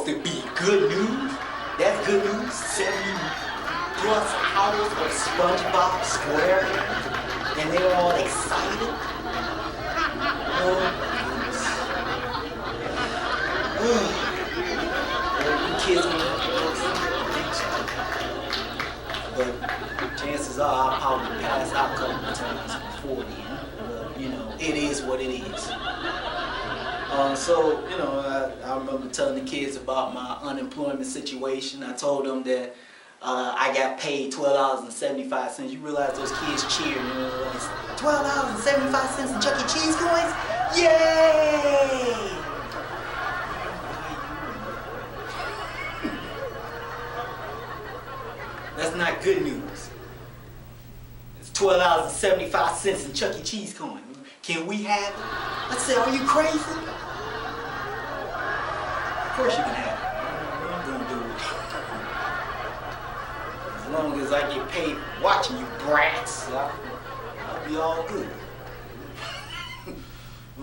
supposed to be good news. That's good news. 70 plus hours of SpongeBob SquarePants, and they're all excited. Oh, the kids gonna have to go see. But chances are I'll probably pass out a couple of times before then. But you know, it is what it is. So, you know, I remember telling the kids about my unemployment situation. I told them that I got paid $12.75. You realize those kids cheered, you know, like, $12.75 in Chuck E. Cheese coins? Yay! That's not good news. It's $12.75 in Chuck E. Cheese coins. Can we have it? I said, are you crazy? Of course you can have it. I'm gonna do it. As long as I get paid watching you brats, I'll be all good.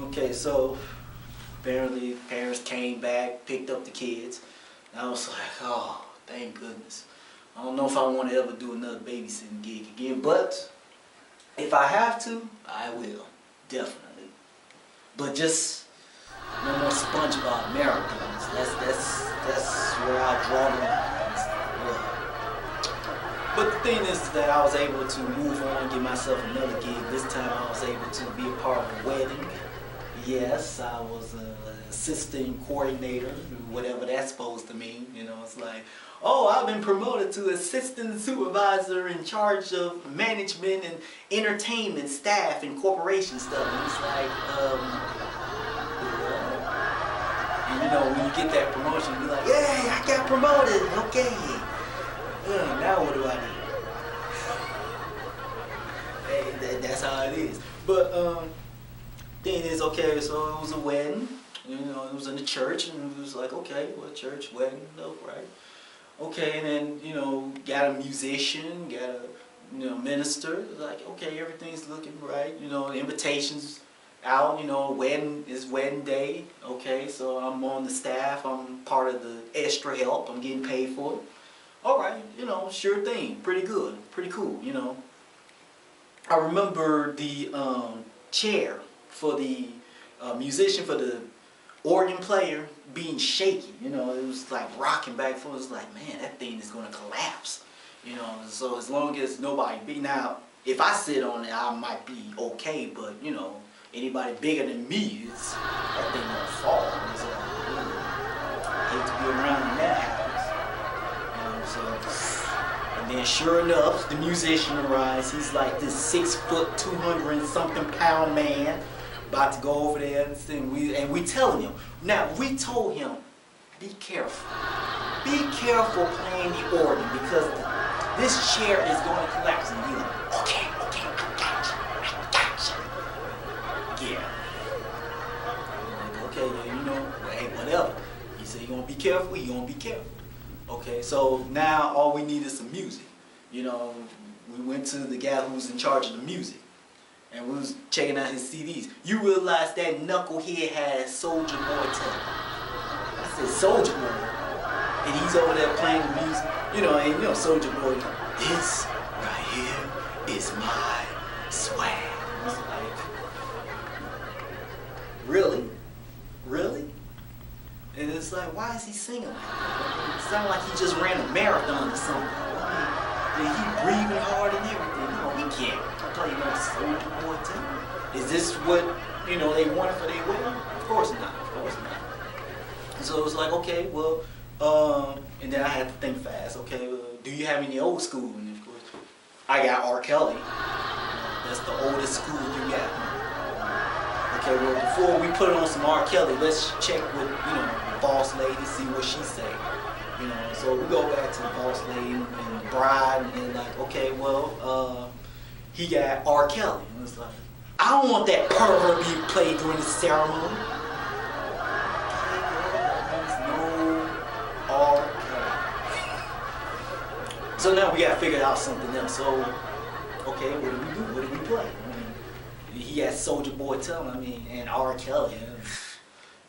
Okay, so apparently parents came back, picked up the kids. And I was like, oh, thank goodness. I don't know if I want to ever do another babysitting gig again, but if I have to, I will, definitely. But just no more SpongeBob marathons. That's where I draw the line. Yeah. But the thing is that I was able to move on, get myself another gig. This time I was able to be a part of a wedding. Yes, I was an assistant coordinator, whatever that's supposed to mean. You know, it's like, oh, I've been promoted to assistant supervisor in charge of management and entertainment staff and corporation stuff. And it's like, and you know, when you get that promotion, you're like, yay, I got promoted, okay. Now what do I do? Hey, that's how it is. But thing is, okay, so it was a wedding, you know, it was in the church, and it was like, okay, well, church, wedding, no, right? Okay, and then, you know, got a musician, got a, you know, minister. It was like, okay, everything's looking right, you know, the invitations out, you know, wedding is wedding day, okay, so I'm on the staff, I'm part of the extra help, I'm getting paid for it. All right, you know, sure thing, pretty good, pretty cool, you know. I remember the chair for the musician, for the organ player being shaky, you know, it was like rocking back and forth. It was like, man, that thing is going to collapse, you know. So as long as nobody now, if I sit on it, I might be okay, but you know, anybody bigger than me, that thing gonna fall. So, I hate to be around when that happens, you know. So, and then sure enough, the musician arrives. He's like this 6 foot, 200 and something pound man. About to go over there and sing. And we telling him. Now, we told him, be careful. Be careful playing the organ because this chair is going to collapse. And he's like, okay, I got you. Yeah. I'm like, okay, yeah, you know, hey, whatever. He said, you going to be careful? You going to be careful. Okay, so now all we need is some music. You know, we went to the guy who's in charge of the music. And we was checking out his CDs. You realize that knucklehead had Soulja Boy tape. I said, Soulja Boy? And he's over there playing the music. You know, and you know, Soulja Boy, this right here is my swag. I was like, really? Really? And it's like, why is he singing like that? It sounds like he just ran a marathon or something. I mean, he breathing hard and everything. No, we can't. Tell you about Soulja Boy too. Is this what, you know, they wanted for their wedding? Of course not. Of course not. And so it was like, okay, well, and then I had to think fast. Okay, do you have any old school? And of course, I got R. Kelly. That's the oldest school you got. Okay, well, before we put on some R. Kelly, let's check with, you know, the boss lady, see what she say. You know, so we go back to the boss lady and the bride, and they're like, okay, well, he got R. Kelly. And it's like, I don't want that pervert being played during the ceremony. There's no R. Kelly. So now we got to figure out something else. So, okay, what do we do? What do we play? I mean, he had Soulja Boy telling, and R. Kelly.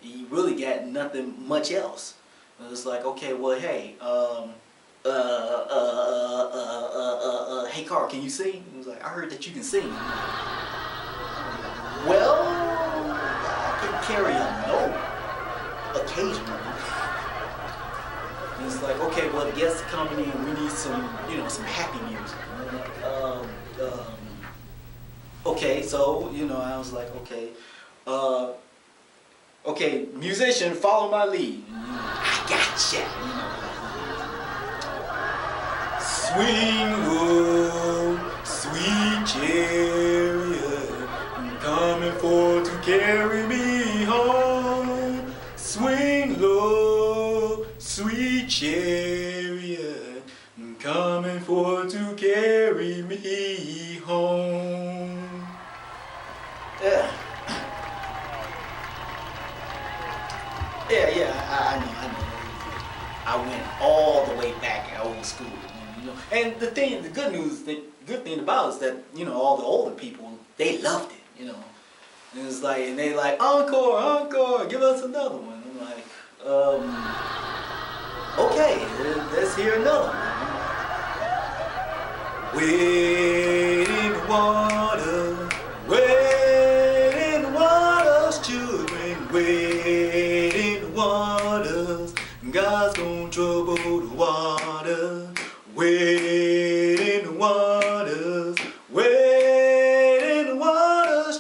He really got nothing much else. And it's like, okay, well, hey, hey, Carl, can you sing? He was like, I heard that you can sing. Well, I can carry a note occasionally. And it's like, okay, well, the guests are coming in. We need some, some happy music. Okay, so, I was like, okay. Okay, musician, follow my lead. I gotcha. Swing low, sweet chariot, coming forth to carry me home. Swing low, sweet chariot, coming forth to carry me home. Yeah. Yeah, I know. I went all the way back in old school, And the good about it is that, all the older people, they loved it, And it's like, and they like, encore, give us another one. I'm like, okay, let's hear another one. Wade in the water, children, wade in the waters. God's gonna trouble the water. Wade in the waters,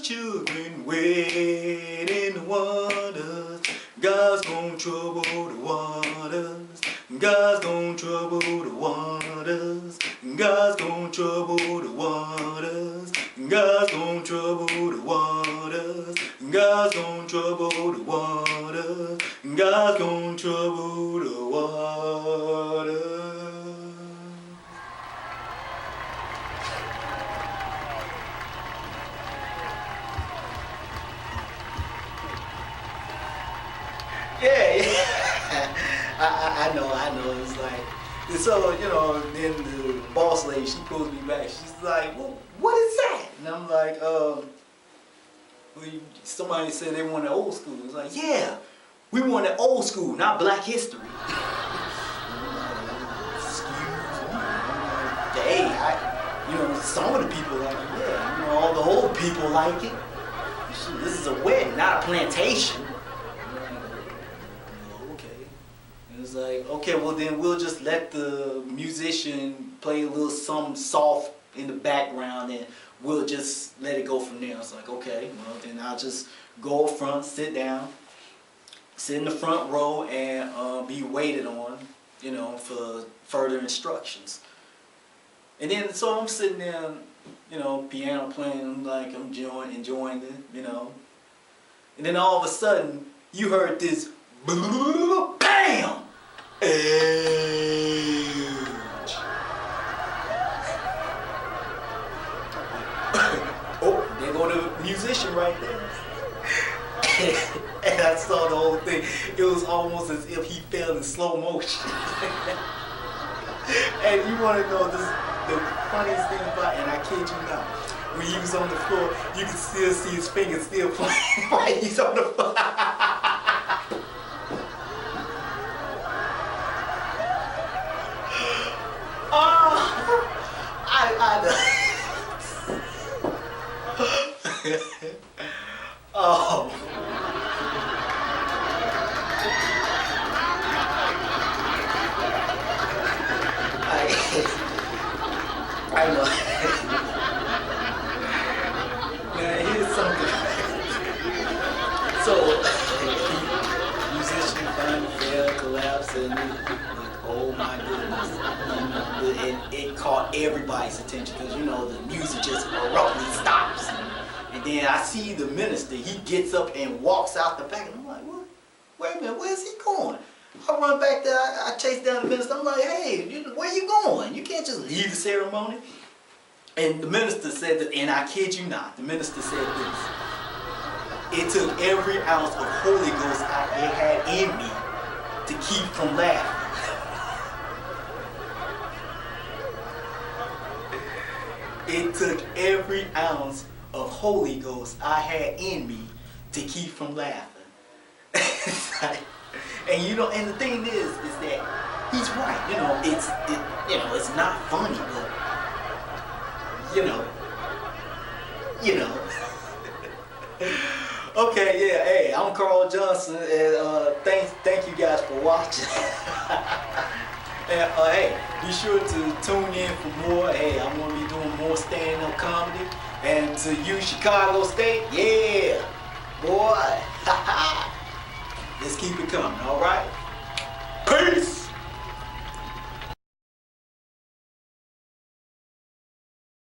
children, wade in the waters. God's gonna trouble the waters. God's gonna trouble the waters. God's gonna trouble the waters. God's gonna trouble the waters. God's gonna trouble the waters. God's gonna trouble the waters. Yeah. I know. It's like, so, then the boss lady, she pulls me back. She's like, well, what is that? And I'm like, somebody said they wanted old school. It's like, yeah, we wanted old school, not Black history. Excuse me. Hey, some of the people like it, yeah. All the old people like it. Shoot, this is a wedding, not a plantation. It's like, okay, well then we'll just let the musician play a little something soft in the background and we'll just let it go from there. It's like, okay, well then I'll just go up front, sit down, sit in the front row and be waited on, for further instructions. And then, so I'm sitting there, piano playing, like I'm enjoying it, And then all of a sudden, you heard this BAM! Ouch. Oh, there go the musician right there. And I saw the whole thing. It was almost as if he fell in slow motion. And you want to know the funniest thing about it, and I kid you not, when he was on the floor, you could still see his fingers still playing while he's on the floor. Oh. I know. Man, here's something. So, musician finally fell, collapsed, and like, oh my goodness. It caught everybody's attention because, the music just abruptly stops. And then I see the minister, he gets up and walks out the back. And I'm like, what? Wait a minute, where's he going? I run back there, I chase down the minister. I'm like, hey, where you going? You can't just leave the ceremony. And the minister said that, and I kid you not, the minister said this. It took every ounce of Holy Ghost I had in me to keep from laughing. It took every ounce of Holy Ghost I had in me to keep from laughing. And And you know, and the thing is that he's right. You know, it's not funny, but you know. Okay, yeah. Hey, I'm Carl Johnson, and thank you guys for watching. And hey, be sure to tune in for more. Hey, I'm gonna be doing more stand-up comedy. And to you, Chicago State, yeah, boy. Let's keep it coming. All right. Peace.